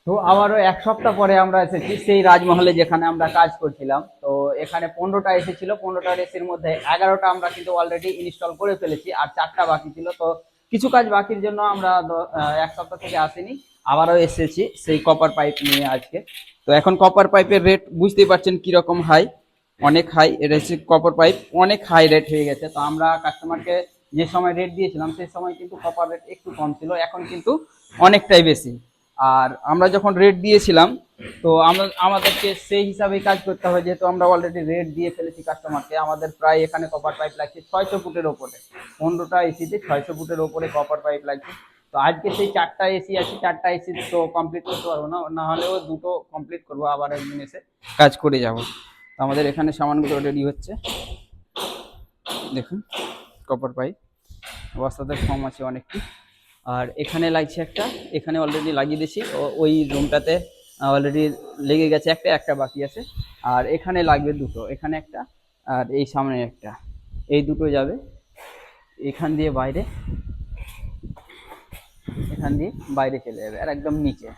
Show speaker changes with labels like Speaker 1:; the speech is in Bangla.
Speaker 1: তো আবারও এক সপ্তাহ পরে আমরা এসেছি সেই রাজমহলে, যেখানে আমরা কাজ করছিলাম। তো এখানে 15টা এসি ছিল, 15টা এসির মধ্যে 11টা আমরা কিন্তু অলরেডি ইনস্টল করে ফেলেছি, আর 4টা বাকি ছিল। তো কিছু কাজ বাকির জন্য আমরা এক সপ্তাহ থেকে আসিনি, আবারও এসেছি সেই কপার পাইপ নিয়ে আজকে। তো এখন কপার পাইপের রেট বুঝতেই পারছেন কিরকম হাই, অনেক হাই। এটা হচ্ছে কপার পাইপ, অনেক হাই রেট হয়ে গেছে। তো আমরা কাস্টমারকে যে সময় রেট দিয়েছিলাম সেই সময় কিন্তু কপার রেট একটু কম ছিল, এখন কিন্তু অনেকটাই বেশি। আর আমরা যখন রেট দিয়েছিলাম, তো আমরা আমাদেরকে সেই হিসাবেই কাজ করতে হবে, যেহেতু আমরা অলরেডি রেট দিয়ে ফেলেছি কাস্টমারকে। আমাদের প্রায় এখানে কপার পাইপ লাগছে 600 ফুটের ওপরে, 15টা এসিতে 600 ফুটের ওপরে কপার পাইপ লাগছে। তো আজকে সেই 4টা এসি আছে, 4টা এসি তো কমপ্লিট করতে পারবো না, না হলেও দুটো কমপ্লিট করবো, আবার একদিন এসে কাজ করে যাব। তো আমাদের এখানে সামানগুলো রেডি হচ্ছে, দেখুন কপার পাইপ অবস্থাতে কম আছে অনেকটি। আর এখানে লাগছে একটা, এখানে অলরেডি লাগিয়ে দিয়েছি, ওই রুমটাতে অলরেডি লেগে গেছে একটা, একটা বাকি আছে। আর এখানে লাগবে দুটো, এখানে একটা আর এই সামনে একটা, এই দুটো যাবে এখান দিয়ে বাইরে, এখান দিয়ে বাইরে চলে যাবে আর একদম নিচে।